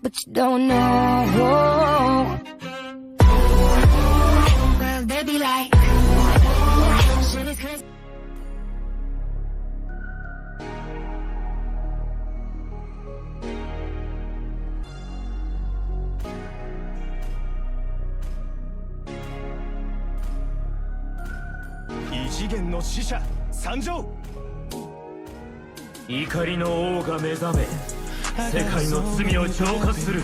but you don't know. Well, they be like, shit is crazy. No 死者参上。怒りの王が目覚め、世界の罪を浄化する。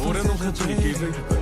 俺の勝ちに気づいたか。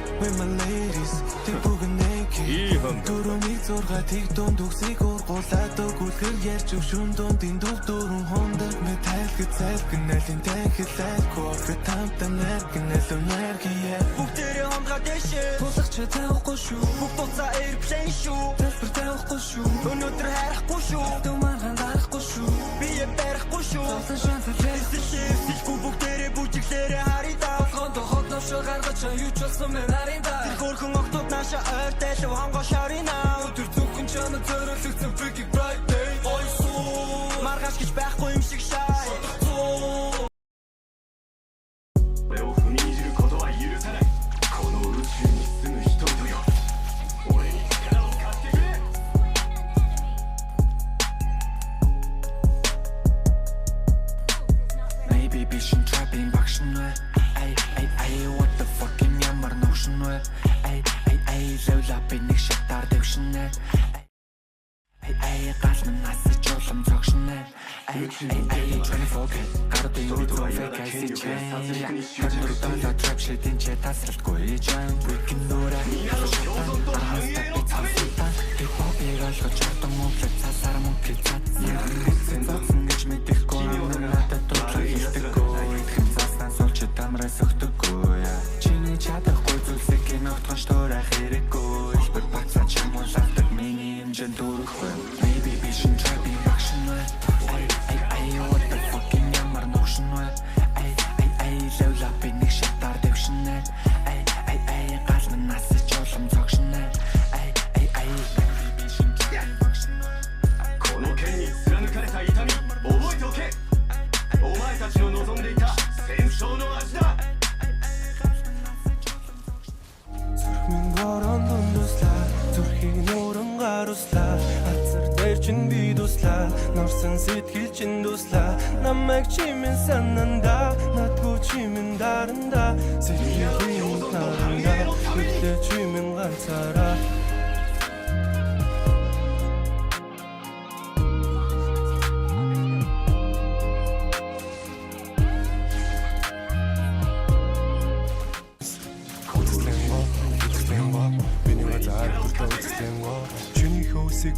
いい判断。Төрөний зургаа тэг дунд үсийг ургуулад өгүүлгэр ярьж өгшүн дундын дүр дөрөн хондог металл гэцэлгэн айлын танхилал кофе тамтан нэргэн энергия бүгдээрээ хонгаа дэшээ тулах ч таахгүй шүү бүх туцаа эргэсэн шүү төлбөр тавихгүй шүү өнөөдөр харахгүй шүү думаахан гарахгүй шүү бие барихгүй шүү толсон шансалсэн шивсэлгүй бүгдээрээ бүжиглээрээ харидаа хондо хотношоо гаргаж юу ч болсон мэн харинда хөрхөн октод наша ойртай л хонгоо шарина өдөр зөвхөн чанаа зөөрөлдсөн Freaky Friday ойсоо маргаш гэж байхгүй юм шиг шай Maybe бишин trapping багшин вэ ай what the fucking ямар ногшин вэ ай лавла би нэг шатаар дэвшинэ ай гал минь насаж жолом цогшинэ ай 24k гардын үгүй fake I see change хатурдаа trap shit in chat тасралтгүй жан weekend нура хипхопыг олгож чадсан мөнгө цасаар мөнгө цад зэн гэж мэдэхгүй надад тулаа хэлдэггүй ихэн заснаас олж дамраас өгдөггүй чиний чадахгүй зүйлсийг ногтгоч туурах хэрэггүй илбэр бацаа чамуул авдаг миний хэмжээнд дөрөхгүй maybe бишин trapping багшин вэ ай what the fucking ямар ногшин вэ ай лавла би нэг шатаар дэвшинэ ай гал минь насаж жолом цогшинэ ай бишин trapping багшин вэ この剣に貫かれた痛み覚えておけお前たちの望んでいた戦争の味だ Зүрхмэн борон дундуслаа зүрхийг нууран гаруслаа хацар дээр чин би дуслаа норсон сэтгэл чин дуслаа намайг чимэн сананда надгүй чимэн даранда сэтгэлийн наранда үтэ чимэн ганцаараа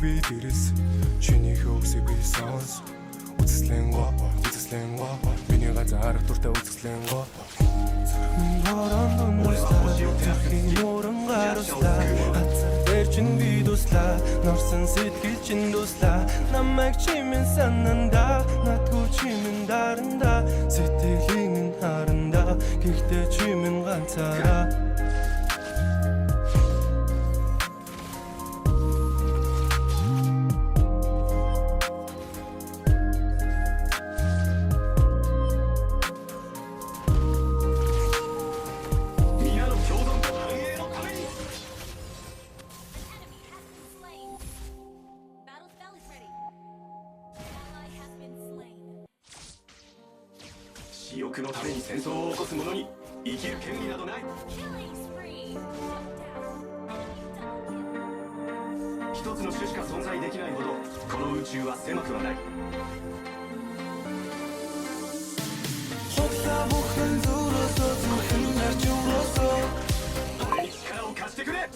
би дэрэс чиний хөөсийг би сонс үзэсгэлэн миний газар дуртай үзэсгэлэн борон дундуслаа зүрхийн нууран гаруслаа хацар дээр чин би дуслаа норсон сэтгэл чин дуслаа намайг чимэн сананда надгүй чимэн даранда сэтгэлийн харанда гэхдээ чимэн ганцаараа私欲のために戦争を起こす者に生きる権利などない。一つの種しか存在できないほどこの宇宙は狭くはない。俺に力を貸してくれ。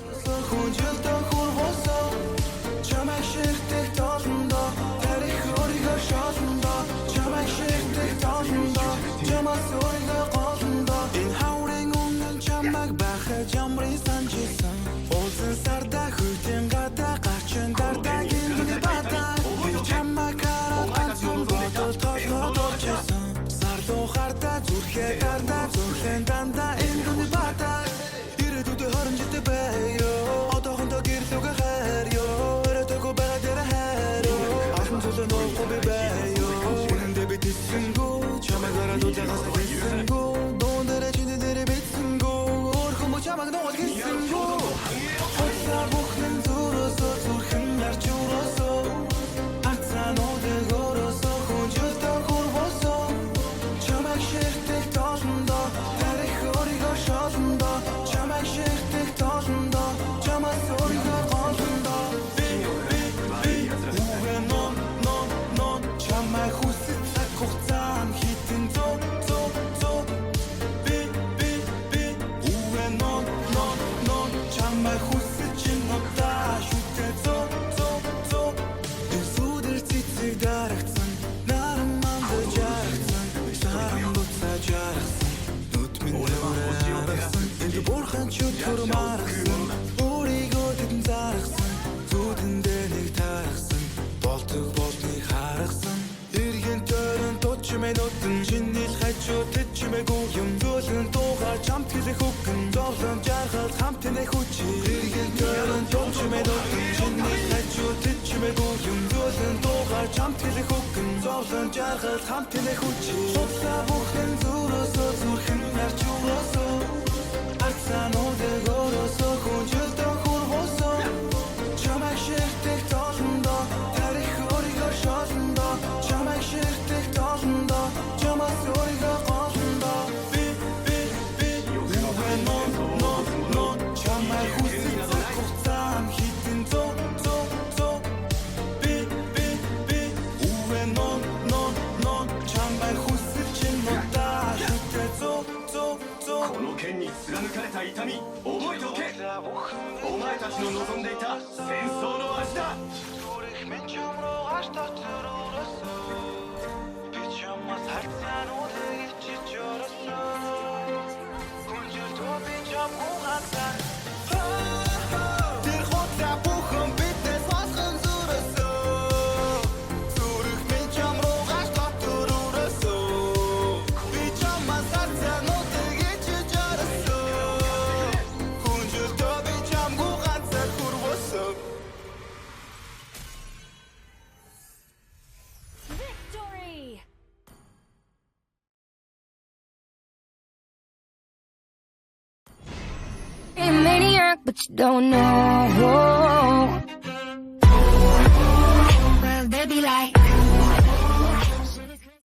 Jamri sanjisan Olsun sarda hüten gata Kaçın darda gindini bata Çamma karan ansun bodo Totlo dolcesan Sardo harda zurhe darda Zurhen danda indini bata İri dudu harın ciddi beyo Otoğunda хэлэх үгэн зовлон жаргал хамт тэнэх хүчи эргэн тойрон томчмэд өдөр чиний хажуудад чимээгүй юм зөөлөн дуугаар хамт хэлэх үгэн зовлон жаргал хамт тэнэх хүчи судлаа бүхэн зүрөөсөө зүрхэн нарч өрөөсөө арцаануудыг өрөөсөө хүнжилдөө хурвосоо чамайг ширтэх толондоо тарих өөрийгөө шолондоо чамайг ширтэх толондоо чамаас өөрийгөө голондоо чамайг хүсэж хугацаан хитэн зөө чамайг хүсэж чинудаа хитэн зөө この剣に貫かれた痛み覚えておけお前たちの望んでいた戦争の味だ Зүрх минь чамруу гаш татварсан би чамаас харцаануудыг ичиж өрсөн хүнжил тоо би чамгүй хатсан тэр хотла бүхэн бидээс босгон зүрөөсөө зүрх минь чамруу гаш татварсан би чамаас харцаануудыг ичиж өрсөн хүнжил тоо би чамгүй хатсан хүрвөсөн Victory! A maniac, but you don't know.